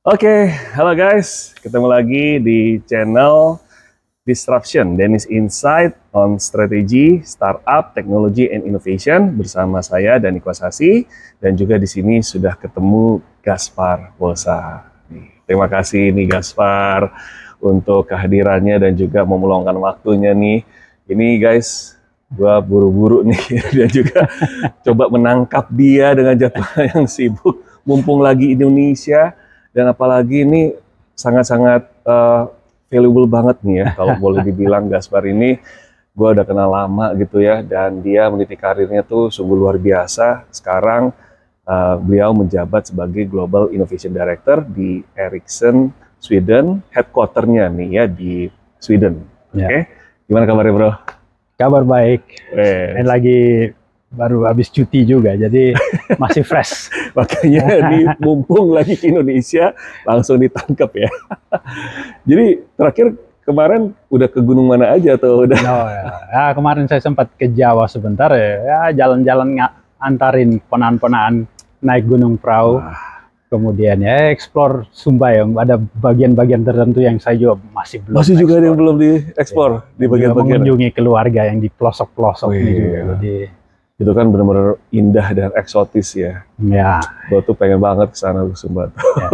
Oke, halo guys, ketemu lagi di channel Disruption, Dennis Insight on Strategy, Startup, Technology, and Innovation bersama saya Dani Kwasasi, dan juga di sini sudah ketemu Gaspar Bosa. Terima kasih nih Gaspar untuk kehadirannya dan juga mau meluangkan waktunya nih. Ini guys, gua buru-buru nih dan juga coba menangkap dia dengan jadwal yang sibuk, mumpung lagi Indonesia. Dan apalagi ini sangat-sangat valuable banget nih ya, kalau boleh dibilang Gaspar ini gue udah kenal lama gitu ya, dan dia meniti karirnya tuh sungguh luar biasa. Sekarang beliau menjabat sebagai Global Innovation Director di Ericsson Sweden, headquarternya nih ya di Sweden. Ya. Oke, gimana kabarnya bro? Kabar baik, dan lagi baru habis cuti juga, jadi masih fresh. Makanya nih mumpung lagi ke Indonesia langsung ditangkap ya. Jadi terakhir kemarin udah ke gunung mana aja tuh? Udah. Ya, kemarin saya sempat ke Jawa sebentar ya, jalan-jalan antarin ponaan-ponaan naik gunung perahu. Kemudian ya explore Sumba yang ada bagian-bagian tertentu yang saya juga masih belum. Masih juga ada yang belum diekspor ya, di bagian-bagian. Mengunjungi keluarga yang di pelosok-pelosok ini juga. Jadi itu kan benar-benar indah dan eksotis ya. Ya. Gue tuh pengen banget ke sana ke Sumba. Ya.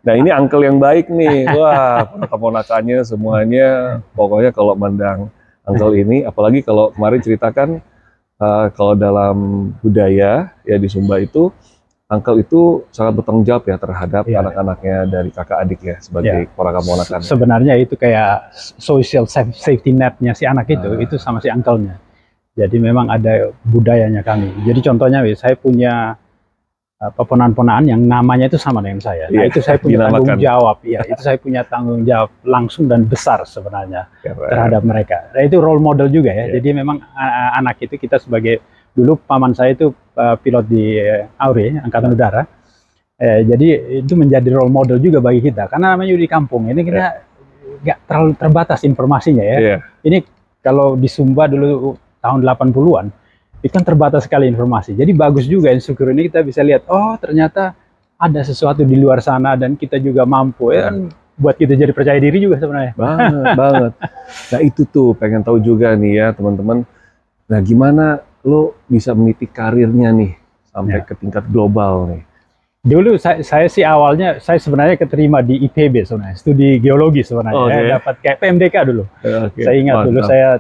Nah ini uncle yang baik nih, wah keponakannya semuanya. Pokoknya kalau mandang uncle ini, apalagi kalau kemarin ceritakan kalau dalam budaya ya di Sumba itu, uncle itu sangat bertanggung jawab ya terhadap anak-anaknya dari kakak adik ya sebagai ponakan-ponakan. Sebenarnya itu kayak social safety net-nya si anak itu sama si uncle-nya. Jadi memang ada budayanya kami. Jadi contohnya, saya punya ponaan-ponaan yang namanya itu sama dengan saya. Nah itu saya punya tanggung jawab. Ya, itu saya punya tanggung jawab langsung dan besar sebenarnya terhadap mereka. Nah, itu role model juga ya. Jadi memang anak itu kita sebagai, dulu paman saya itu pilot di AURI, Angkatan Udara. Jadi itu menjadi role model juga bagi kita. Karena namanya di kampung ini kita nggak terlalu terbatas informasinya ya. Ini kalau di Sumba dulu tahun 80-an, itu kan terbatas sekali informasi. Jadi bagus juga instruktur ini kita bisa lihat, oh ternyata ada sesuatu di luar sana dan kita juga mampu ya kan, buat kita jadi percaya diri juga sebenarnya. Banget. Nah itu tuh pengen tahu juga nih ya teman-teman. Nah gimana lo bisa meniti karirnya nih sampai ke tingkat global nih? Dulu saya sih awalnya saya sebenarnya keterima di IPB sebenarnya, studi geologi sebenarnya. Dapat kayak PMDK dulu. Saya ingat dulu saya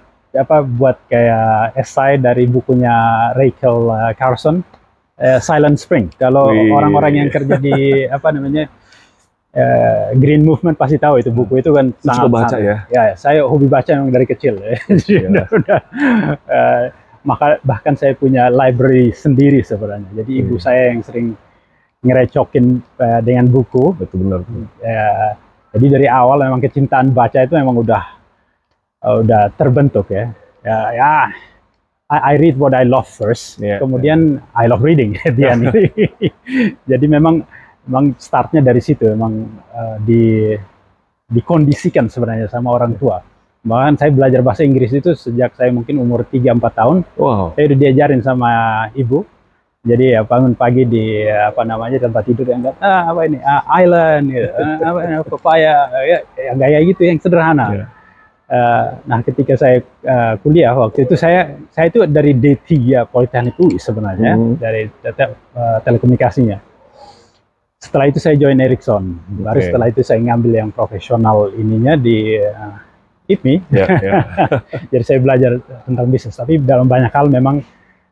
buat kayak esai dari bukunya Rachel Carson, Silent Spring. Kalau orang-orang yang kerja di Green Movement pasti tahu itu buku itu kan sangat baca ya. Ya, saya hobi baca memang dari kecil. Maka bahkan saya punya library sendiri sebenarnya. Jadi ibu saya yang sering ngerecokin dengan buku. Betul benar. Jadi dari awal memang kecintaan baca itu memang udah terbentuk ya. I read what I love first, kemudian I love reading at the end. Jadi memang startnya dari situ, memang dikondisikan sebenarnya sama orang tua. Bahkan saya belajar bahasa Inggris itu sejak saya mungkin umur 3-4 tahun. Saya udah diajarin sama ibu. Jadi ya bangun pagi di tempat tidur yang island, papaya, ya gaya gitu yang sederhana. Nah ketika saya kuliah waktu itu saya itu dari D3 Politeknik UI sebenarnya, dari telekomunikasinya. Setelah itu saya join Ericsson, baru setelah itu saya ngambil yang profesional ininya di IPMI. Jadi saya belajar tentang bisnis, tapi dalam banyak hal memang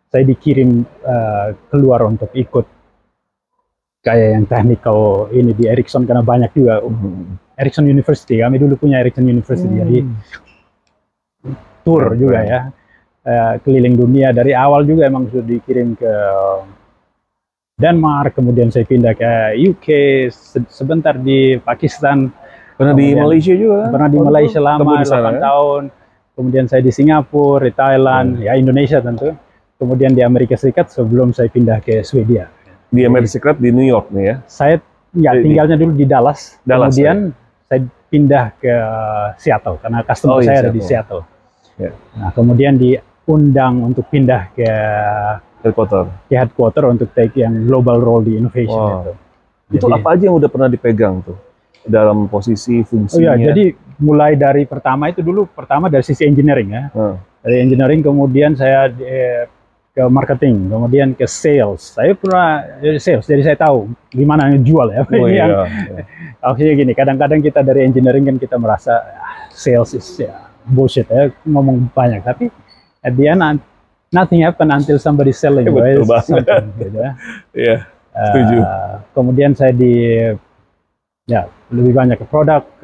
saya dikirim keluar untuk ikut kayak yang technical ini di Ericsson, karena banyak juga Ericsson University, kami dulu punya Ericsson University, jadi tour juga ya, keliling dunia. Dari awal juga emang sudah dikirim ke Denmark, kemudian saya pindah ke UK, sebentar di Pakistan, pernah di Malaysia juga, pernah di Malaysia lama 8 tahun, kemudian saya di Singapura, di Thailand, ya Indonesia tentu, kemudian di Amerika Serikat sebelum saya pindah ke Swedia. Di Amerika Serikat di New York nih ya? Saya tinggalnya dulu di Dallas, kemudian saya pindah ke Seattle karena customer saya ada di Seattle. Nah, kemudian diundang untuk pindah ke headquarter untuk take yang global role di innovation itu. Itu Jadi, apa aja yang udah pernah dipegang tuh dalam posisi oh ya, fungsinya? jadi mulai dari pertama itu dulu, pertama dari sisi engineering ya. Dari engineering kemudian saya ke marketing, kemudian ke sales. Saya pernah jadi sales, jadi saya tahu gimana jual ya. Oh, Ini iya, yang iya. akhirnya gini, kadang-kadang kita dari engineering kan kita merasa sales is ya, bullshit ya, ngomong banyak. Tapi at the end, nothing happen until somebody selling. Betul banget. Gitu ya. Iya, setuju. Kemudian saya ya lebih banyak ke product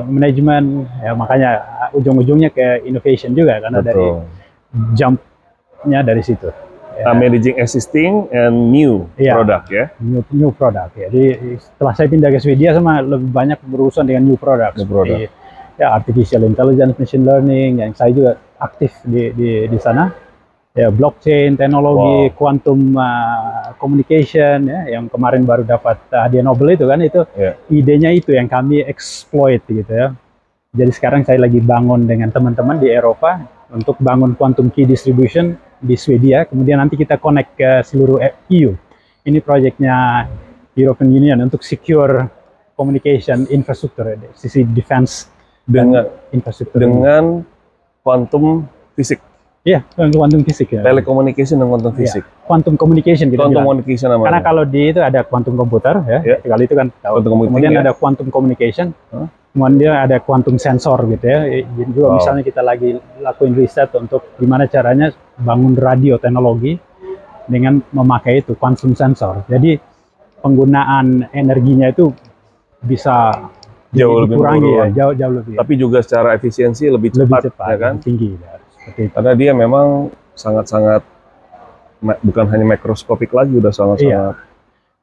management, ya makanya ujung-ujungnya ke innovation juga karena dari jumpnya dari situ. Ya. Managing existing and new product ya. New product ya. Jadi setelah saya pindah ke Swedia sama lebih banyak berurusan dengan new product. Seperti, ya artificial intelligence, machine learning yang saya juga aktif di sana. Ya blockchain, teknologi, quantum communication ya, yang kemarin baru dapat hadiah Nobel itu kan, itu idenya itu yang kami exploit gitu ya. Jadi sekarang saya lagi bangun dengan teman-teman di Eropa untuk bangun quantum key distribution di Swedia, kemudian nanti kita connect ke seluruh EU. Ini proyeknya European Union untuk secure communication infrastructure, sisi defense dengan infrastructure. Dengan quantum fisik. Iya, quantum fisik ya. Telecommunication dan quantum fisik. Ya, quantum communication kita quantum bilang. Communication namanya. Karena kalau di itu ada quantum komputer ya, kali itu kan tahu. Kemudian ada quantum communication, kemudian ada quantum sensor gitu ya. Juga misalnya kita lagi lakuin riset untuk gimana caranya bangun radio teknologi dengan memakai itu quantum sensor. Jadi penggunaan energinya itu bisa jauh lebih dikurangi ya, jauh lebih. Tapi juga secara efisiensi lebih cepat ya kan? Tinggi ya. Karena dia memang sangat-sangat bukan hanya mikroskopik lagi, udah sangat-sangat.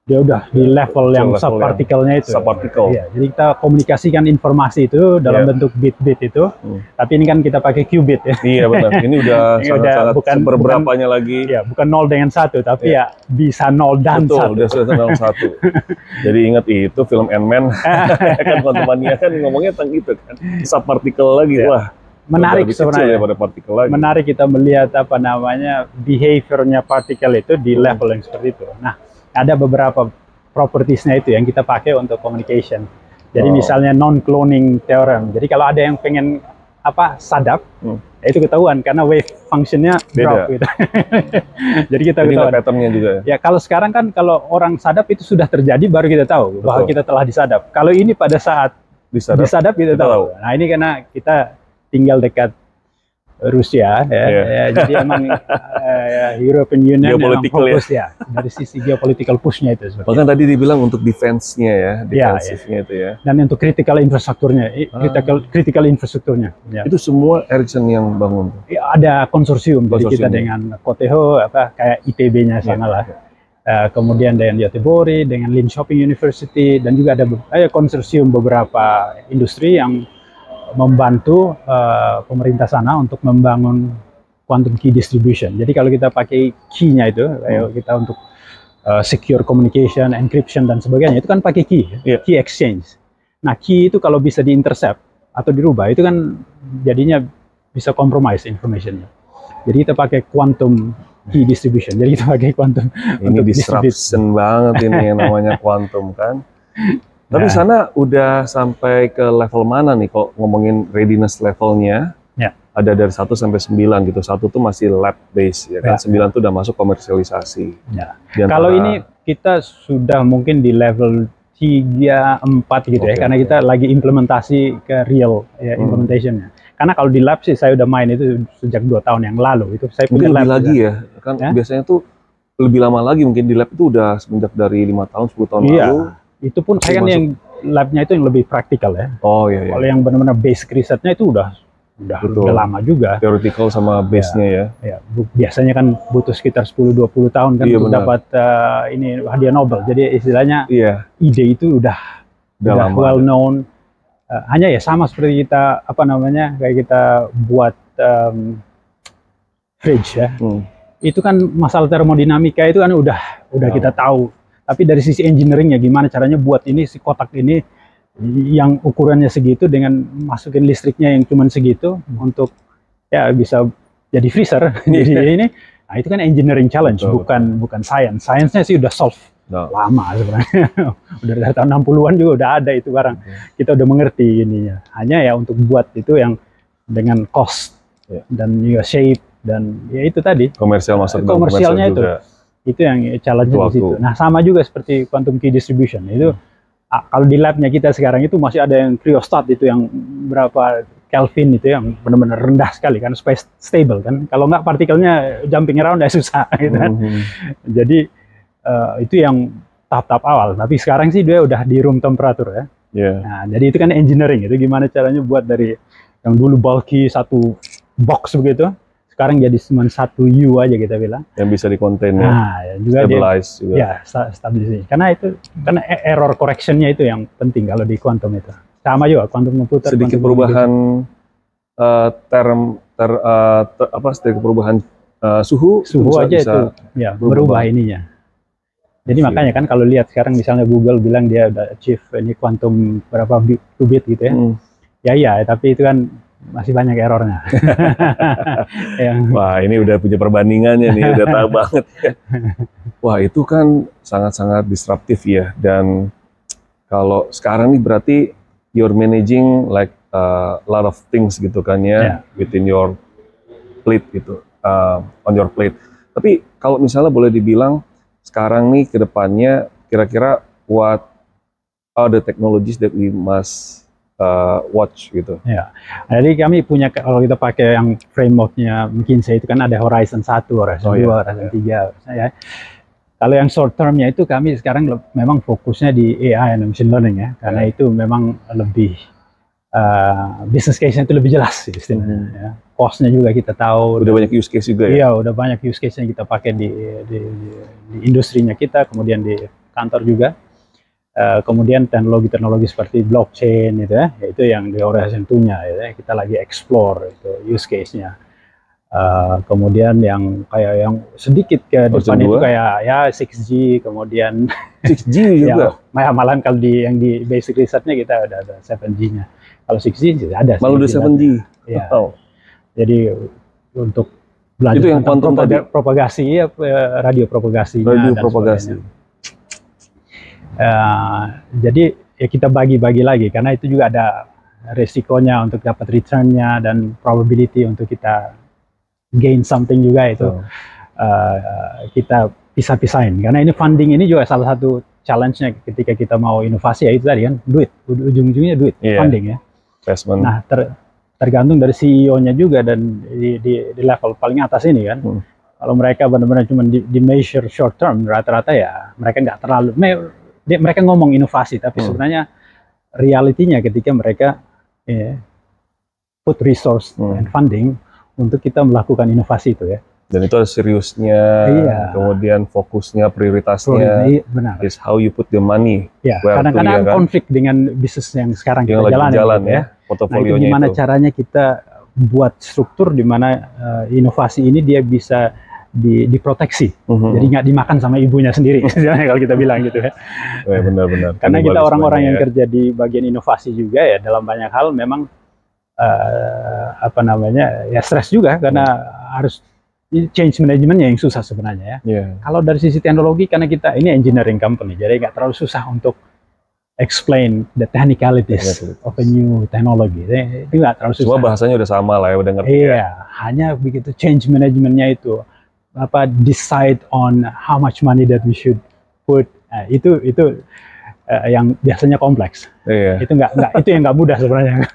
Dia udah di level yang subpartikelnya itu. Subpartikel. Iya, jadi kita komunikasikan informasi itu dalam bentuk bit-bit itu. Tapi ini kan kita pakai qubit ya. Iya benar. Ini udah sangat-sangat seberberapanya lagi. Iya, bukan 0 dengan 1, tapi ya bisa 0 dan 1. Betul, udah 0 1. Jadi ingat itu film Ant-Man kan Quantumania kan ngomongnya tentang itu kan. Subpartikel lagi. Wah. Menarik sebenarnya. Menarik kita melihat apa namanya behaviornya partikel itu di level yang seperti itu. Nah, ada beberapa propertiesnya itu yang kita pakai untuk communication. Jadi misalnya non-cloning theorem. Jadi kalau ada yang pengen sadap, itu ketahuan karena wave functionnya drop gitu. Jadi kita ketahuan. Patternnya juga. Ya kalau sekarang kan kalau orang sadap itu sudah terjadi baru kita tahu bahwa kita telah disadap. Kalau ini pada saat disadap kita tahu. Nah ini karena kita tinggal dekat Rusia ya, jadi emang European Union memang fokus ya dari sisi geopolitical push-nya itu. Bahkan tadi dibilang untuk defense-nya ya, defensifnya itu ya. Dan untuk critical infrastrukturnya, critical infrastrukturnya. Ya. Itu semua Ericsson yang bangun. Ya, ada konsorsium, jadi kita dengan Coteho, kayak ITB-nya sana lah. Kemudian dengan Göteborg, dengan Linköping University, dan juga ada konsorsium beberapa industri yang membantu pemerintah sana untuk membangun quantum key distribution. Jadi kalau kita pakai key-nya itu, kita untuk secure communication, encryption dan sebagainya, itu kan pakai key, key exchange. Nah key itu kalau bisa di-intercept atau dirubah, itu kan jadinya bisa compromise informationnya. Jadi kita pakai quantum key distribution. Jadi kita pakai quantum. Ini disruption banget ini yang namanya quantum kan. Tapi sana udah sampai ke level mana nih kok ngomongin readiness levelnya? Ada dari 1 sampai 9 gitu. 1 tuh masih lab base ya kan. 9 tuh udah masuk komersialisasi. Kalau ini kita sudah mungkin di level 3, 4 gitu ya. Karena kita lagi implementasi ke real implementationnya. Karena kalau di lab sih saya udah main itu sejak 2 tahun yang lalu. Itu saya punya lab lagi ya. Kan biasanya tuh lebih lama lagi mungkin di lab itu udah semenjak dari 5 tahun, 10 tahun lalu. Itu pun saya kan yang labnya itu yang lebih praktikal ya. Kalau yang benar-benar basic risetnya itu udah lama juga. Theoretical sama base-nya ya. Biasanya kan butuh sekitar 10-20 tahun kan untuk dapat ini hadiah Nobel. Jadi istilahnya ide itu udah well known. Hanya ya sama seperti kita kayak kita buat fridge ya. Itu kan masalah termodinamika itu kan udah kita tahu. Tapi dari sisi engineeringnya gimana caranya buat ini si kotak ini yang ukurannya segitu dengan masukin listriknya yang cuma segitu untuk ya bisa jadi freezer. Jadi ini, nah itu kan engineering challenge, bukan science. Science-nya sih udah solve. lama sebenarnya. Udah dari tahun 60-an juga udah ada itu barang. Kita udah mengerti ininya. Hanya ya untuk buat itu yang dengan cost dan juga shape dan ya itu tadi. Komersialnya itu. Juga. Itu yang challenge di situ. Nah, sama juga seperti quantum key distribution. Itu kalau di labnya kita sekarang itu masih ada yang cryostat itu yang berapa Kelvin itu yang benar-benar rendah sekali kan, supaya stable kan. Kalau nggak partikelnya jumping around ya susah gitu kan. Jadi itu yang tahap-tahap awal. Tapi sekarang sih dia udah di room temperature ya. Nah, jadi itu kan engineering. Itu gimana caranya buat dari yang dulu bulky satu box begitu, sekarang jadi cuma satu U aja kita bilang. Yang bisa dikontain ya. Nah, ya juga stabilize juga. Ya, stabilisasi. Karena error correctionnya itu yang penting kalau di quantum itu. Sama juga quantum computer. Sedikit perubahan sedikit perubahan suhu aja bisa itu ya berubah ininya. Jadi makanya kan kalau lihat sekarang misalnya Google bilang dia udah achieve ini quantum berapa qubit gitu ya. Ya, tapi itu kan masih banyak errornya. Wah, ini udah punya perbandingannya nih, udah tahu banget. Wah, itu kan sangat-sangat disruptif ya. Dan kalau sekarang nih berarti you're managing like a lot of things gitu kan ya, within your plate gitu, on your plate. Tapi kalau misalnya boleh dibilang sekarang nih ke depannya kira-kira what are the technologies that we must watch gitu? Ya, jadi kami punya, kalau kita pakai yang frameworknya McKinsey itu kan ada Horizon 1, Horizon 2, Horizon 3 ya. Kalau yang short termnya itu kami sekarang memang fokusnya di AI and machine learning ya, karena itu memang lebih business case-nya itu lebih jelas istilahnya. Ya. Cost-nya juga kita tahu. Udah banyak use case juga ya? Iya, udah banyak use case yang kita pakai di industrinya kita, kemudian di kantor juga. Kemudian teknologi-teknologi seperti blockchain itu ya, itu yang di Horizon 2-nya ya, kita lagi explore itu use case-nya. Kemudian yang kayak yang sedikit ke depan itu kayak ya 6G, kemudian 6G juga. Ya, malahan kalau yang di basic research-nya kita udah ada 7G-nya. Kalau 6G ada. Malah udah 7G. Ya. Jadi untuk belajar itu yang quantum propagasi ya, radio propagasinya. Radio propagasi. Jadi ya kita bagi-bagi lagi karena itu juga ada resikonya untuk dapat return-nya dan probability untuk kita gain something juga itu kita pisah-pisahin, karena ini funding ini juga salah satu challenge-nya ketika kita mau inovasi ya itu tadi kan duit, ujung-ujungnya duit, funding ya. Investment. Nah tergantung dari CEO-nya juga dan di level paling atas ini kan. Kalau mereka benar-benar cuma di measure short term, rata-rata ya mereka nggak terlalu, mereka ngomong inovasi tapi sebenarnya realitinya ketika mereka put resource and funding untuk kita melakukan inovasi itu ya. Dan itu ada seriusnya, kemudian fokusnya, prioritasnya, benar. Is how you put the money. Ya, kadang-kadang kan konflik dengan bisnis yang sekarang kita jalan ya. Portofolionya nah, itu gimana caranya kita buat struktur di mana inovasi ini dia bisa diproteksi, jadi nggak dimakan sama ibunya sendiri, kalau kita bilang gitu ya. Benar-benar. Karena kita orang-orang yang kerja di bagian inovasi juga ya, dalam banyak hal memang ya stres juga karena harus change manajemennya yang susah sebenarnya ya. Kalau dari sisi teknologi, karena kita ini engineering company, jadi nggak terlalu susah untuk explain the technicalities of a new technology. Itu nggak terlalu susah. Semua bahasanya udah sama lah ya, udah ngerti. Iya, hanya begitu change manajemennya itu decide on how much money that we should put. Itu yang biasanya kompleks. Itu itu yang nggak mudah sebenarnya.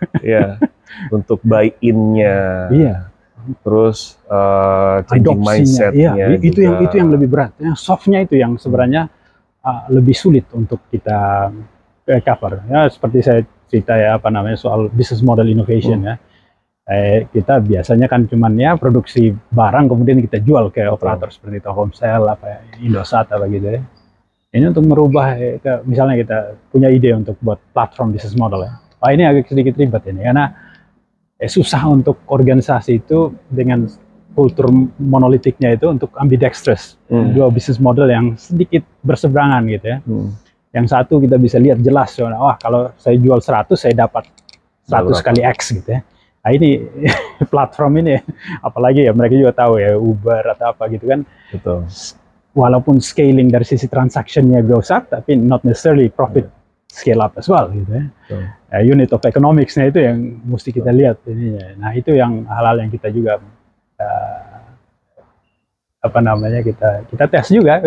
Untuk buy-in-nya. Terus changing mindset-nya. Itu yang lebih berat. Yang soft-nya itu yang sebenarnya lebih sulit untuk kita cover. Ya, seperti saya cerita ya, soal business model innovation ya. Kita biasanya kan cuman ya produksi barang kemudian kita jual ke operator seperti Telkomsel, Indosat gitu ya. Ini untuk merubah, misalnya kita punya ide untuk buat platform business model ya. Ini agak sedikit ribet ini karena susah untuk organisasi itu dengan kultur monolitiknya itu untuk ambidextrous, dua business model yang sedikit berseberangan gitu ya. Yang satu kita bisa lihat jelas, kalau saya jual 100 saya dapat 100 kali X gitu ya. Nah ini platform ini, apalagi ya mereka juga tahu ya Uber atau apa gitu kan. walaupun scaling dari sisi transaksinya goes up, tapi not necessarily profit scale up as well gitu ya. Unit of economics-nya itu yang mesti kita lihat ininya. Nah, itu yang hal-hal yang kita juga apa namanya kita tes juga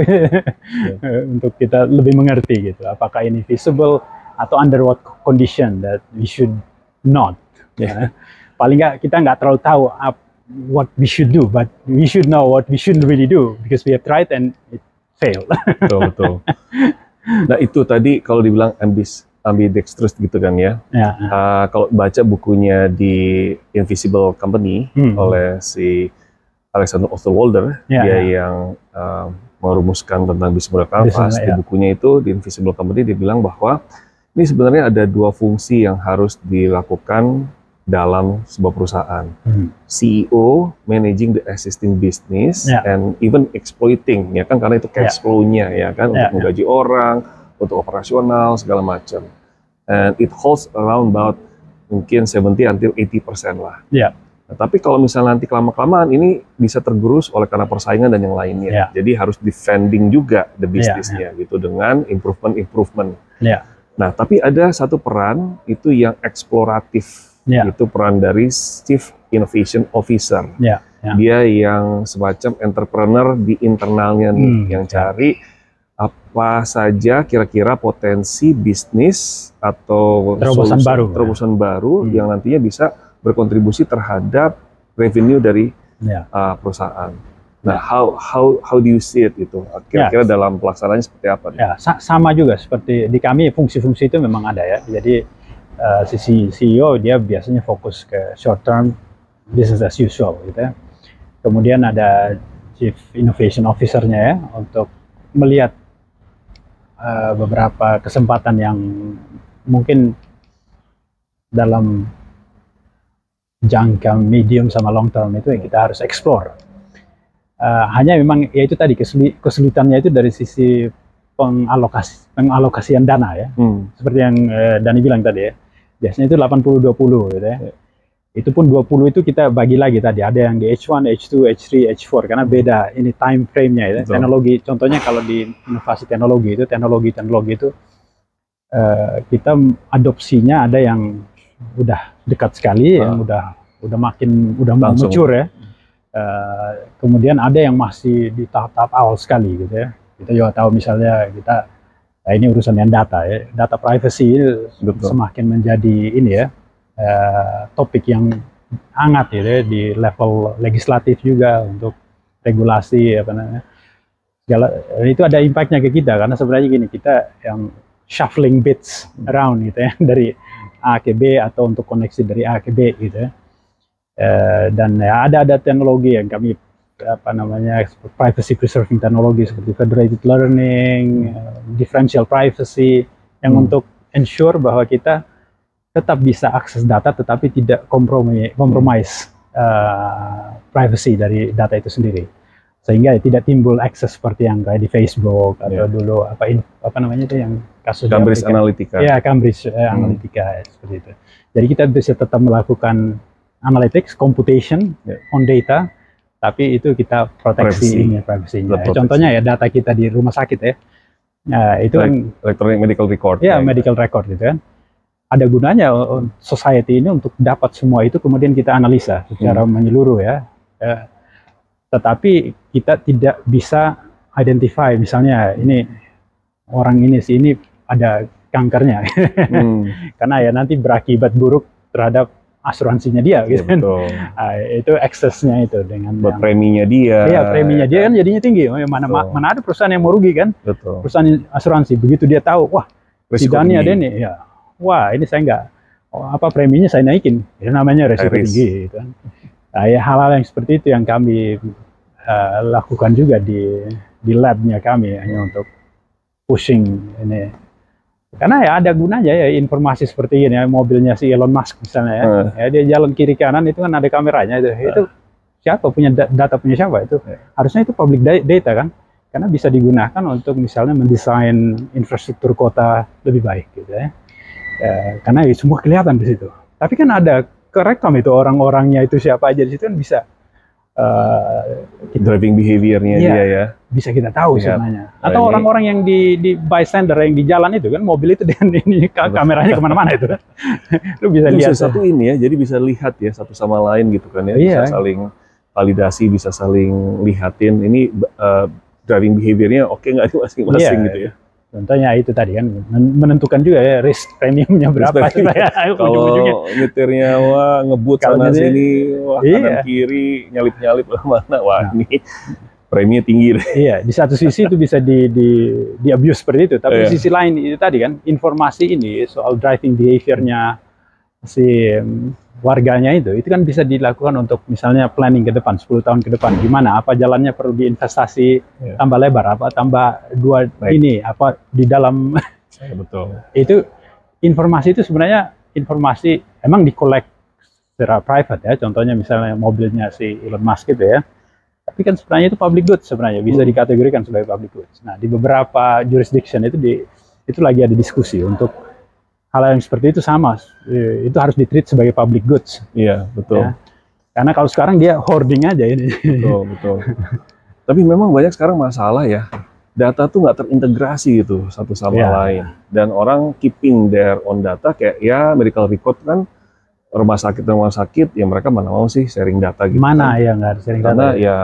untuk kita lebih mengerti gitu. Apakah ini feasible atau under what condition that we should not. Paling nggak kita nggak terlalu tahu what we should do, but we should know what we shouldn't really do because we have tried and it failed. Betul. Nah, itu tadi kalau dibilang ambidextrous gitu kan ya. Kalau baca bukunya di Invisible Company oleh si Alexander Osterwalder, dia yang merumuskan tentang business model canvas. Di bukunya itu di Invisible Company dia bilang bahwa ini sebenarnya ada dua fungsi yang harus dilakukan dalam sebuah perusahaan. CEO managing the existing business and even exploiting, ya kan, karena itu cash flow-nya ya kan, untuk menggaji orang, untuk operasional segala macam. And it holds around about mungkin 70 until 80% lah. Nah, tapi kalau misalnya nanti kelamaan ini bisa tergerus oleh karena persaingan dan yang lainnya. Jadi harus defending juga the business-nya gitu dengan improvement. Nah, tapi ada satu peran itu yang eksploratif. Itu peran dari Chief Innovation Officer. Dia yang semacam entrepreneur di internalnya nih, yang cari apa saja kira-kira potensi bisnis atau terobosan baru yang nantinya bisa berkontribusi terhadap revenue dari perusahaan. Nah, how do you see it itu? Kira-kira dalam pelaksanaannya seperti apa? Sama juga seperti di kami, fungsi-fungsi itu memang ada ya. Jadi sisi CEO dia biasanya fokus ke short term business as usual gitu ya. Kemudian ada Chief Innovation Officer-nya ya untuk melihat beberapa kesempatan yang mungkin dalam jangka medium sama long term itu yang kita harus explore. Hanya memang ya itu tadi kesulitannya itu dari sisi pengalokasian dana ya. Seperti yang Dani bilang tadi ya. Biasanya itu 80-20 gitu ya. Itu pun 20 itu kita bagi lagi tadi. Ada yang di H1, H2, H3, H4. Karena beda ini time frame-nya ya. Teknologi, contohnya kalau di inovasi teknologi itu kita adopsinya ada yang udah dekat sekali, yang udah mau mature ya. Kemudian ada yang masih di tahap-tahap awal sekali gitu ya. Kita juga tahu misalnya nah ini urusan yang data ya, data privacy semakin menjadi ini ya topik yang hangat gitu ya di level legislatif juga untuk regulasi apa namanya segala itu ada impactnya ke kita karena sebenarnya gini kita yang shuffling bits around gitu ya dari A ke B atau untuk koneksi dari A ke B gitu ya dan ya ada teknologi yang kami apa namanya privacy preserving teknologi seperti federated learning, differential privacy yang untuk ensure bahwa kita tetap bisa akses data tetapi tidak compromise privacy dari data itu sendiri sehingga tidak timbul akses seperti yang kayak di Facebook atau dulu apa namanya itu yang kasus Cambridge Analytica. Ya, Cambridge Analytica seperti itu. Jadi kita bisa tetap melakukan analytics, computation on data. Tapi itu kita privasinya. Contohnya ya data kita di rumah sakit ya. Nah, itu kan electronic medical record. Ya, medical record gitu kan. Ada gunanya society ini untuk dapat semua itu kemudian kita analisa secara menyeluruh ya. Tetapi kita tidak bisa identify misalnya ini orang ini ada kankernya. Karena ya nanti berakibat buruk terhadap asuransinya dia gitu kan. Itu aksesnya itu dengan preminya dia. Iya, preminya dia kan jadinya tinggi. Mana ada perusahaan yang mau rugi kan? Perusahaan asuransi begitu dia tahu, wah, si Dani ada nih, ya. Wah, ini saya enggak preminya saya naikin. Itu namanya resiko tinggi gitu kan. Nah, ya hal-hal yang seperti itu yang kami lakukan juga di lab-nya kami hanya untuk pushing ini. Karena ya ada gunanya ya informasi seperti ini ya, mobilnya si Elon Musk misalnya ya, dia jalan kiri kanan itu kan ada kameranya itu siapa punya data punya siapa itu harusnya itu public data kan karena bisa digunakan untuk misalnya mendesain infrastruktur kota lebih baik gitu ya, karena ya, semua kelihatan di situ. Tapi kan ada kerekam itu orang-orangnya itu siapa aja di situ kan bisa driving behavior-nya dia ya. Bisa kita tahu sebenarnya. Atau orang-orang yang di bystander yang di jalan itu kan, mobil itu dengan ini kameranya kemana-mana itu kan. Lu bisa lihat. Satu ini ya, jadi bisa lihat ya satu sama lain gitu kan ya. Bisa saling validasi, bisa saling lihatin ini driving behavior-nya oke nggak sih masing-masing gitu ya. Contohnya itu tadi kan, menentukan juga ya risk premiumnya berapa. Kalau nyetirnya wah ngebut sana sini, wah kanan kiri, nyalip-nyalip mana, wah ini preminya tinggi. Iya, di satu sisi itu bisa di abuse seperti itu, tapi di sisi lain itu tadi kan, informasi ini soal driving behavior-nya si warganya itu kan bisa dilakukan untuk misalnya planning ke depan, 10 tahun ke depan, gimana, apa jalannya perlu diinvestasi tambah lebar, apa tambah ini, apa di dalam, betul. Itu informasi itu sebenarnya informasi emang di-collect secara private ya, contohnya misalnya mobilnya si Elon Musk itu ya, tapi kan sebenarnya itu public goods sebenarnya, bisa dikategorikan sebagai public goods. Nah, di beberapa jurisdiction itu lagi ada diskusi untuk hal yang seperti itu sama, itu harus di-treat sebagai public goods. Iya, betul. Ya. Karena kalau sekarang dia hoarding aja ini. Betul, betul. Tapi memang banyak sekarang masalah ya, data tuh nggak terintegrasi gitu satu sama lain. Dan orang keeping their own data, kayak ya medical record kan, rumah sakit, ya mereka mana mau sih sharing data gitu. Mana kan? Ya nggak sharing data. Karena ya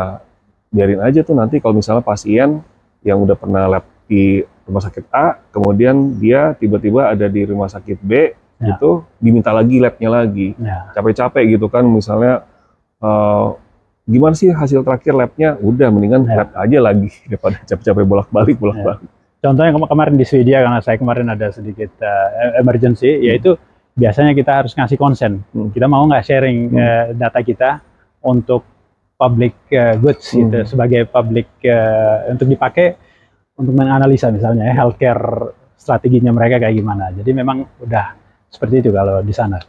biarin aja tuh nanti kalau misalnya pasien yang udah pernah lab di rumah sakit A, kemudian dia tiba-tiba ada di rumah sakit B, itu diminta lagi labnya lagi, capek-capek gitu kan, misalnya gimana sih hasil terakhir labnya, udah mendingan lab aja lagi daripada capek-capek bolak-balik. Contohnya kemarin di Swedia, karena saya kemarin ada sedikit emergency, yaitu biasanya kita harus ngasih konsen, kita mau nggak sharing data kita untuk public goods gitu, sebagai public untuk dipakai untuk menganalisa misalnya healthcare strateginya mereka kayak gimana. Jadi memang udah seperti itu kalau di sana.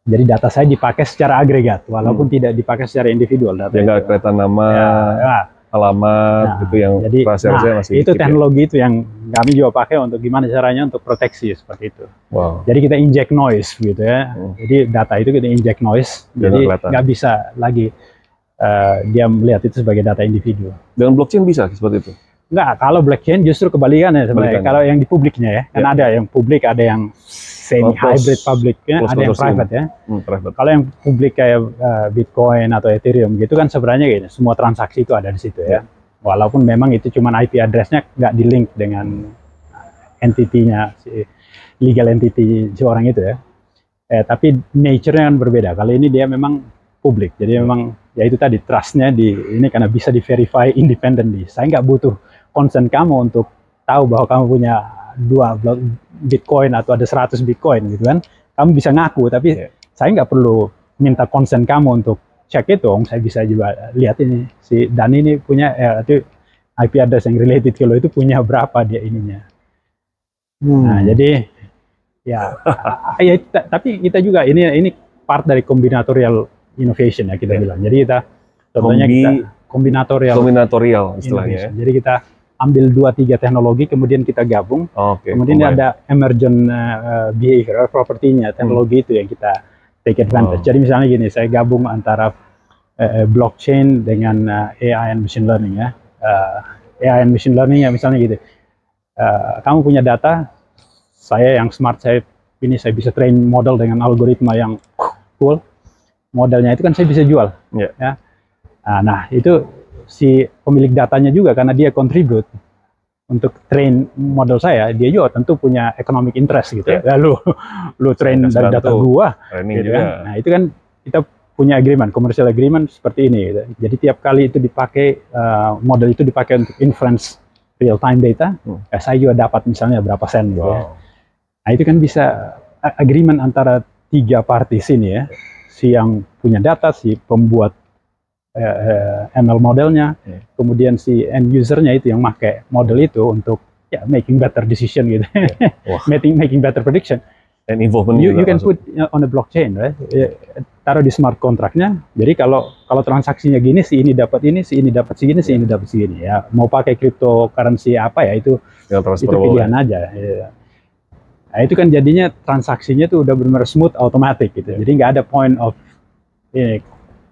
Jadi data saya dipakai secara agregat, walaupun tidak dipakai secara individual. Data ya nggak kelihatan nama, alamat, gitu yang rahasia-rahasia masih itu teknologi itu yang kami juga pakai untuk gimana caranya untuk proteksi seperti itu. Wow. Jadi kita inject noise gitu ya. Jadi data itu kita inject noise, jadi nggak bisa lagi dia melihat itu sebagai data individu. Dengan blockchain bisa seperti itu? Enggak, kalau blockchain justru kebalikannya sebenarnya. Kalau yang di publiknya ya, kan ada yang publik, ada yang semi hybrid publiknya, ada yang private ya. Kalau yang publik kayak Bitcoin atau Ethereum gitu kan sebenarnya gini, semua transaksi itu ada di situ ya. Walaupun memang itu cuma IP address-nya nggak di link dengan entity-nya, legal entity si orang itu ya. Tapi nature-nya kan berbeda. Kali ini dia memang publik, jadi memang ya itu tadi trust-nya ini karena bisa di-verify independently. Saya nggak butuh concern kamu untuk tahu bahwa kamu punya 2 Bitcoin atau ada 100 Bitcoin gitu kan. Kamu bisa ngaku, tapi saya nggak perlu minta consent kamu untuk cek itu. Saya bisa juga lihat ini, si Dan ini punya itu IP address yang related, kalau itu punya berapa dia ininya. Nah, jadi ya, tapi kita juga ini part dari combinatorial innovation ya kita bilang. Jadi kita contohnya kita kombinatorial istilahnya. Jadi kita ambil 2-3 teknologi, kemudian kita gabung. Kemudian ada emergent behavior, propertinya teknologi itu yang kita take advantage. Jadi misalnya gini, saya gabung antara blockchain dengan AI and machine learning ya. AI and machine learning ya misalnya gitu. Kamu punya data, saya yang smart, saya bisa train model dengan algoritma yang cool. Modelnya itu kan saya bisa jual. Ya. Nah itu si pemilik datanya juga, karena dia contribute untuk train model saya, dia juga tentu punya economic interest gitu ya. Lu train dari data gua gitu kan. Nah itu kan kita punya agreement, commercial agreement seperti ini gitu. Jadi tiap kali itu dipakai, model itu dipakai untuk inference real time data, saya juga dapat misalnya berapa sen gitu ya. Nah itu kan bisa agreement antara 3 parties ini ya, si yang punya data, si pembuat ML modelnya, kemudian si end usernya itu yang pakai model itu untuk ya making better decision gitu, making better prediction. And involvement you can put on a blockchain, right? Taruh di smart contractnya. Jadi kalau transaksinya gini, si ini dapat ini, si ini dapat segini, si ini dapat segini. Ya mau pakai cryptocurrency apa ya itu pilihan aja. Ya. Nah itu kan jadinya transaksinya tuh udah benar-benar smooth, automatic gitu. Jadi nggak ada point of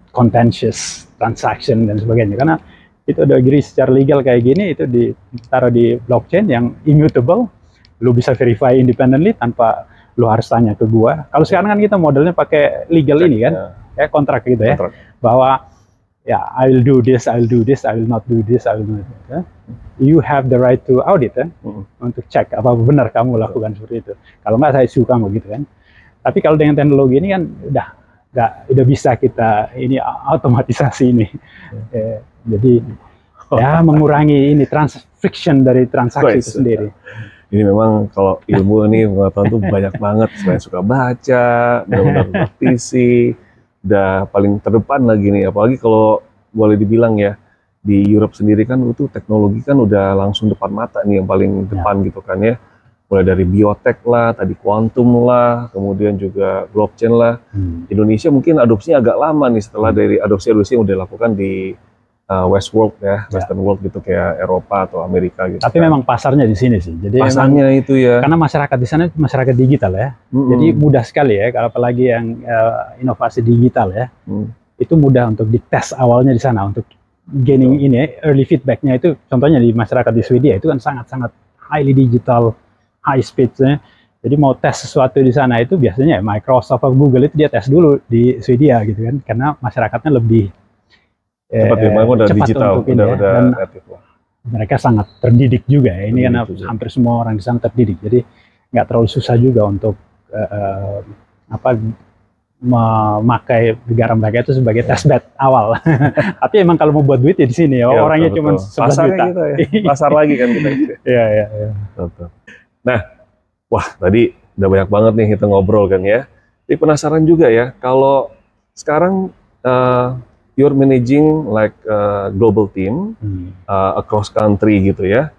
contentious transaction dan sebagainya, karena itu udah agree secara legal kayak gini, itu ditaruh di blockchain yang immutable, lu bisa verify independently tanpa lu harus tanya ke gua. Kalau sekarang kan kita modelnya pakai legal ini kan, ya kontrak gitu ya, bahwa ya I will do this, I will do this, I will not do this, I will not do this. Ya. You have the right to audit ya, untuk cek apa benar kamu lakukan seperti itu. Kalau nggak saya sue kamu gitu kan. Tapi kalau dengan teknologi ini kan udah bisa kita ini otomatisasi ini. Jadi ya mengurangi ini friction dari transaksi itu sendiri. Ini memang kalau ilmu ini pengetahuan tuh banyak banget. Saya suka baca, benar-benar praktisi, udah paling terdepan lagi nih. Apalagi kalau boleh dibilang ya, di Europe sendiri kan itu teknologi kan udah langsung depan mata nih yang paling depan gitu kan ya. Mulai dari biotek lah, tadi kuantum lah, kemudian juga blockchain lah. Indonesia mungkin adopsinya agak lama nih setelah dari adopsi yang udah dilakukan di West World ya, Western World gitu kayak Eropa atau Amerika gitu. Tapi memang pasarnya di sini sih. Jadi pasarnya itu ya. Karena masyarakat di sana masyarakat digital ya. Jadi mudah sekali ya, kalau apalagi yang inovasi digital ya. Itu mudah untuk dites awalnya di sana untuk gaining ini early feedbacknya itu. Contohnya di masyarakat di Swedia itu kan sangat-sangat highly digital, high speed-nya. Jadi mau tes sesuatu di sana itu biasanya Microsoft atau Google itu dia tes dulu di Swedia gitu kan, karena masyarakatnya lebih cepat digital, untuk ini ya. Dan mereka sangat terdidik juga ya. Ini karena hampir semua orang di sana terdidik, jadi nggak terlalu susah juga untuk memakai negara mereka itu sebagai testbed awal. Tapi emang kalau mau buat duit ya di sini ya, orangnya cuma 11 juta. Gitu ya. Pasar lagi kan kita. Iya. Nah, wah tadi udah banyak banget nih kita ngobrol kan ya. Jadi penasaran juga ya, kalau sekarang you're managing like a global team across country gitu ya.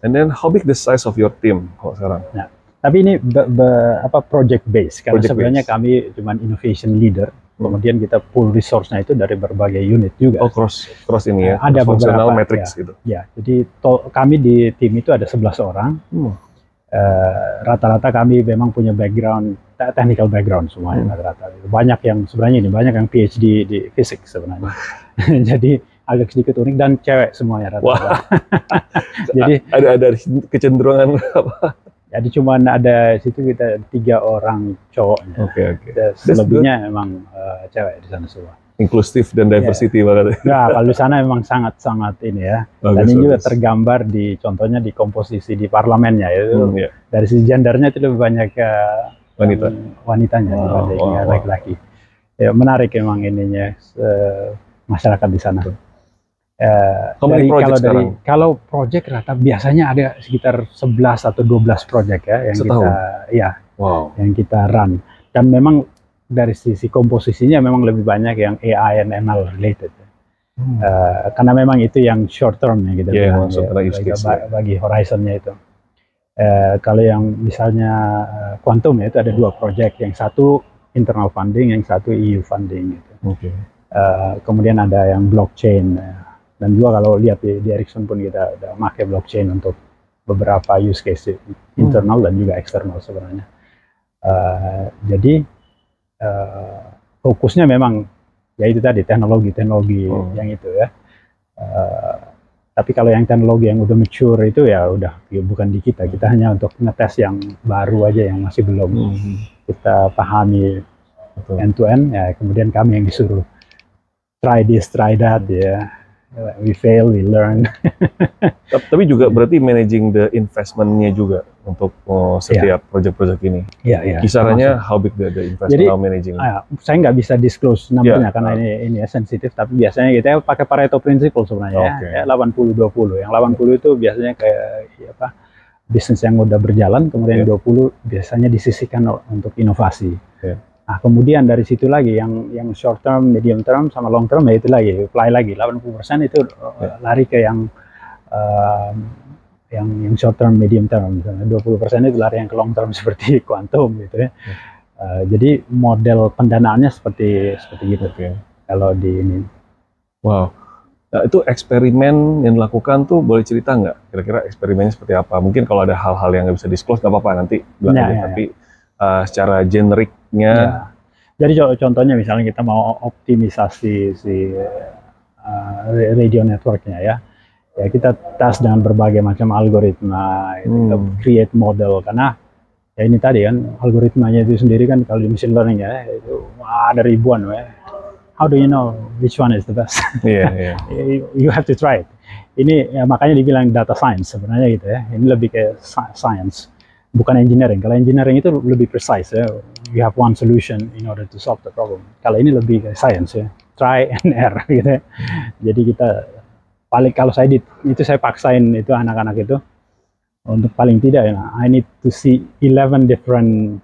And then how big the size of your team kalau sekarang? Nah, tapi ini project based, karena sebenarnya kami cuma innovation leader. Kemudian kita pull resource-nya itu dari berbagai unit juga. Oh, cross ini ya. Ada beberapa matrix gitu. Ya, jadi kami di tim itu ada 11 orang. Rata-rata kami memang punya background, technical background semuanya rata-rata. Banyak yang sebenarnya banyak yang PhD di fisik sebenarnya. Jadi agak sedikit unik dan cewek semuanya rata-rata. Jadi ada kecenderungan apa? Jadi cuma ada situ kita 3 orang cowoknya. Oke. Selebihnya memang cewek di sana semua. Inklusif dan diversity banget. Nah, kalau di sana memang sangat ini ya. Dan ini juga tergambar di contohnya di komposisi di parlemennya itu. Dari sisi gendernya itu lebih banyak wanitanya dibanding laki-laki. Ya, menarik memang ininya masyarakat di sana. Kalau project rata biasanya ada sekitar 11 atau 12 project ya yang kita run. Dan memang dari sisi komposisinya memang lebih banyak yang AI and ML related. Karena memang itu yang short term ya gitu. Bagi horizonnya itu. Kalau yang misalnya quantum ya itu ada 2 project, yang satu internal funding, yang satu EU funding gitu. Kemudian ada yang blockchain. Dan juga kalau lihat di Ericsson pun kita udah pakai blockchain untuk beberapa use case internal dan juga eksternal sebenarnya. Jadi fokusnya memang ya itu tadi teknologi yang itu ya. Tapi kalau yang teknologi yang udah mature itu ya udah bukan di kita hanya untuk ngetes yang baru aja yang masih belum kita pahami end to end ya, kemudian kami yang disuruh try this try that ya. We fail, we learn. Tapi juga berarti managing the investment-nya juga untuk setiap project-project ini. Iya. Kisarannya how big the investment? Jadi, managing? Saya nggak bisa disclose number-nya karena ini sensitif. Tapi biasanya kita pakai Pareto Principle sebenarnya. Ya, 80-20. Yang 80 itu biasanya kayak bisnis yang udah berjalan, kemudian 20 biasanya disisihkan untuk inovasi. Nah, kemudian dari situ lagi yang short term, medium term, sama long term ya itu lagi, apply lagi. 80% itu lari ke yang short term, medium term. Misalnya 20% itu lari yang ke long term seperti quantum gitu ya. Jadi model pendanaannya seperti gitu. Kalau di ini. Wow. Nah, itu eksperimen yang dilakukan tuh boleh cerita nggak? Kira-kira eksperimennya seperti apa? Mungkin kalau ada hal-hal yang nggak bisa disclose nggak apa-apa, nanti bilang aja. Tapi secara generiknya Jadi contohnya misalnya kita mau optimisasi si radio networknya ya, kita tes dengan berbagai macam algoritma, kita create model, karena ya ini tadi kan algoritmanya itu sendiri kan kalau di machine learning ya itu ada ribuan ya. How do you know which one is the best? Yeah. You have to try it. Ini ya, makanya dibilang data science sebenarnya gitu ya. Ini lebih ke science, bukan engineering. Kalau engineering itu lebih precise ya. You have one solution in order to solve the problem. Kalau ini lebih ke science ya. Try and error gitu ya. Jadi kita paling, kalau saya itu saya paksain itu anak-anak itu untuk paling tidak ya, I need to see 11 different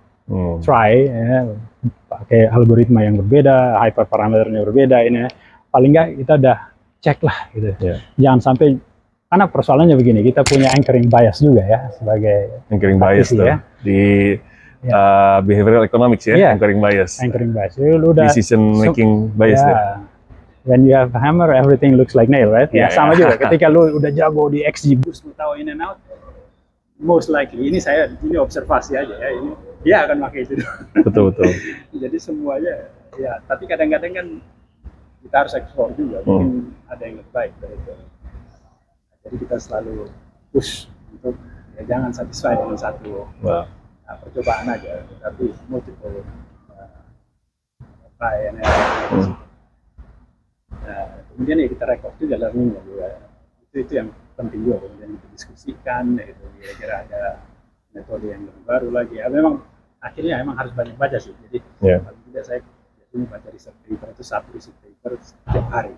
try ya, pakai algoritma yang berbeda, hyperparameternya berbeda, ini paling nggak kita udah cek lah gitu. Jangan sampai, karena persoalannya begini, kita punya anchoring bias juga ya sebagai anchoring bias tuh, ya di behavioral economics ya. Anchoring bias lu udah decision making bias ya. When you have a hammer, everything looks like nail, right? Sama juga ketika lu udah jago di XGBoost, lu tahu in and out, most likely, ini observasi aja ya, ini dia akan pakai itu. Betul. Jadi semuanya ya, tapi kadang-kadang kan kita harus explore juga, mungkin ada yang lebih baik dari itu. Jadi kita selalu push untuk ya, jangan satisfied dengan satu percobaan aja, tapi multiple try and error. Kemudian ya kita record juga learning-nya juga. Itu yang penting juga, kemudian kita diskusikan, itu kira-kira ada metode yang lebih baru lagi. Ya memang akhirnya emang harus banyak baca sih. Jadi paling tidak saya biasanya baca research paper itu satu research paper setiap hari.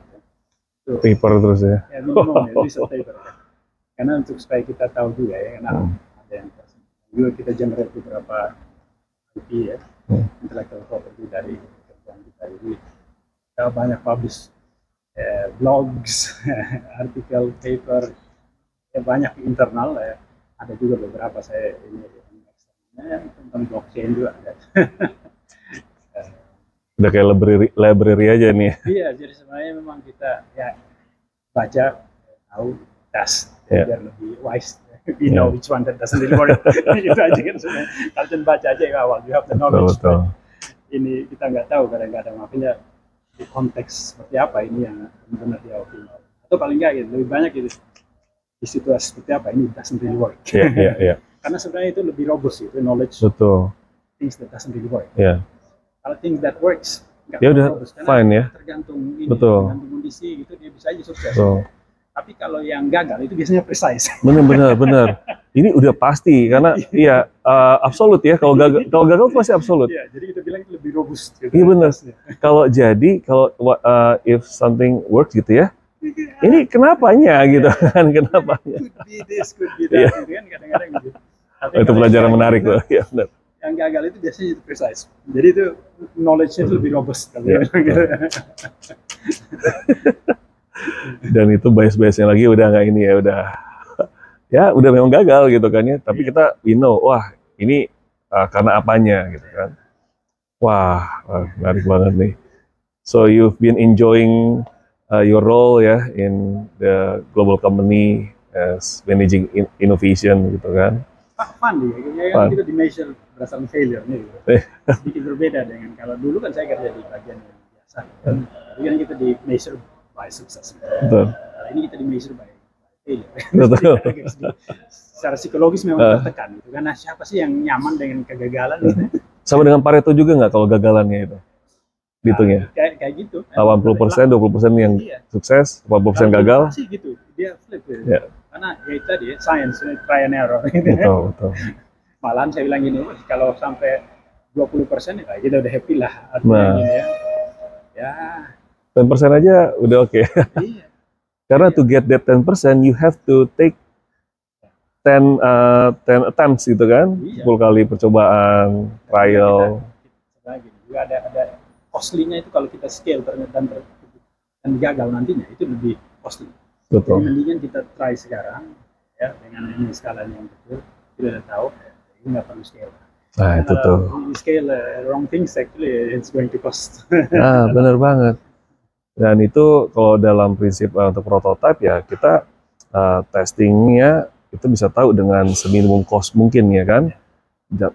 Itu, paper terus ya? Ya minimum ya, research paper. Ya. Karena untuk supaya kita tahu juga ya, karena ada yang juga kita generate beberapa IP ya, intellectual property dari kerjaan kita. Jadi kita banyak publish blogs, artikel, paper, ya banyak internal ya. Ada juga beberapa saya ini tentang blockchain juga ada. Udah kayak library aja nih. Iya, jadi sebenarnya memang kita ya baca, tahu, tes, biar lebih wise. We know which one that doesn't really work. Itu aja kan sebenarnya. Kalau baca aja yang awal, you have the knowledge. Betul. Ini kita nggak tahu kadang-kadang, makanya di konteks seperti apa ini yang benar-benar dia optimal. Atau paling nggak gitu, lebih banyak gitu di situasi seperti apa ini doesn't really work. Karena sebenarnya itu lebih robust itu knowledge. Betul. Things that doesn't really work. Kalau things that works nggak udah robust, fine ya. Tergantung ini, tergantung kondisi gitu dia bisa aja sukses. Tapi kalau yang gagal itu biasanya precise. Benar. Ini udah pasti karena absolut ya. Kalau gagal pasti absolut. Iya, jadi kita bilang itu lebih robust. Gitu. Iya benar. Kalau if something works gitu ya, ini kenapanya gitu kan? Kenapanya? Could be this, could be that. Gitu kan kadang-kadang gitu. Itu pelajaran menarik loh. Ya benar. Yang gagal itu biasanya itu precise. Jadi itu knowledge-nya itu lebih robust. Dan itu bias-biasnya lagi udah nggak ini ya, udah memang gagal gitu kan ya. Tapi kita wah ini karena apanya gitu kan. Wah, menarik banget nih. So you've been enjoying your role ya in the global company as managing innovation gitu kan. Fun dia, kan kita di measure berdasarkan failure-nya gitu. Sedikit berbeda dengan kalau dulu kan saya kerja di bagian yang biasa. Tapi kan kita di measure by success. Betul. Ini kita di measure by failure. Betul. Secara psikologis memang tertekan gitu. Karena siapa sih yang nyaman dengan kegagalan gitu. Sama dengan Pareto juga nggak kalau gagalannya itu? Hitungnya. Kayak gitu. 80%, 20% yang sukses, 40% gagal. Pasti gitu. Dia flip gitu. Karena ya itu tadi science, try and error. Betul. Malahan saya bilang gini, kalau sampai 20% ya kita udah happy lah. Artinya ya 10% aja udah oke. Iya. Karena to get that 10%, you have to take 10 attempts gitu kan, 10 kali percobaan, trial. Juga ada costly-nya itu kalau kita scale dan gagal nantinya itu lebih costly. Betul. Jadi mendingan kita try sekarang ya dengan ini skalanya yang betul, kita udah tahu ini nggak perlu scale. Nah itu tuh. Scale wrong things actually it's going to cost. Nah benar banget. Dan itu kalau dalam prinsip untuk prototype ya kita testingnya itu bisa tahu dengan seminimum cost mungkin ya kan,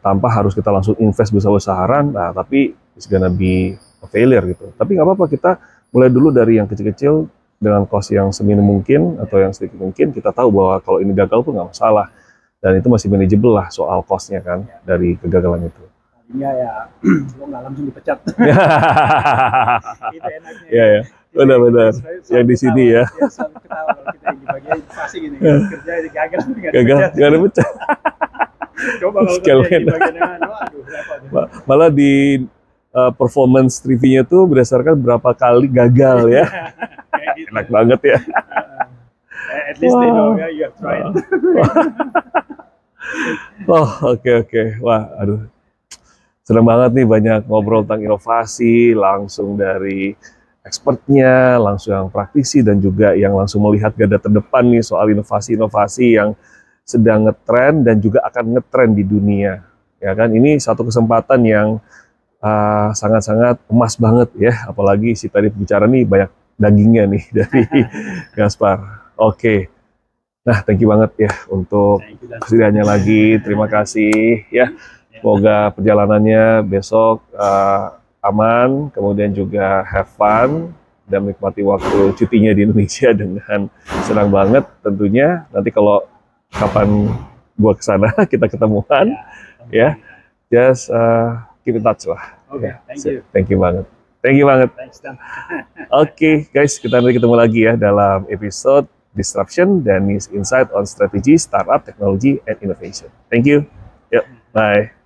tanpa harus kita langsung invest besar-besaran. Nah tapi it's gonna be a failure gitu. Tapi nggak apa-apa, kita mulai dulu dari yang kecil-kecil dengan cost yang seminim mungkin atau yang sedikit mungkin. Kita tahu bahwa kalau ini gagal pun nggak masalah, dan itu masih manageable lah soal costnya kan dari kegagalan itu. Iya ya, lo nggak langsung dipecat. Itu enaknya. Iya ya, benar-benar. Yang di sini ya. Selalu ketawa kalau kita yang di bagian investasi gini, kerja gagal Nggak ada pecat. Coba kalau kerja di bagian aduh, repot. Malah di performance reviewnya tuh berdasarkan berapa kali gagal ya. Gitu. Enak banget ya. At least they know ya, you have tried. Oh, oke. Wah, aduh. Senang banget nih banyak ngobrol tentang inovasi, langsung dari expertnya, langsung yang praktisi, dan juga yang langsung melihat garda terdepan nih soal inovasi-inovasi yang sedang ngetren dan juga akan ngetren di dunia. Ya kan, ini satu kesempatan yang sangat-sangat emas banget ya, apalagi si tadi bicara nih banyak dagingnya nih dari Gaspar. Oke. Nah, thank you banget ya untuk kesediaannya lagi. Terima kasih ya. Semoga perjalanannya besok aman, kemudian juga have fun dan menikmati waktu cutinya di Indonesia dengan senang banget tentunya. Nanti kalau kapan gua kesana kita ketemuan ya. Just keep in touch lah. Oke, thank you banget. Oke, guys, kita nanti ketemu lagi ya dalam episode Disruption Dennis Insight on Strategy, Startup, Technology, and Innovation. Thank you. Yuk, bye.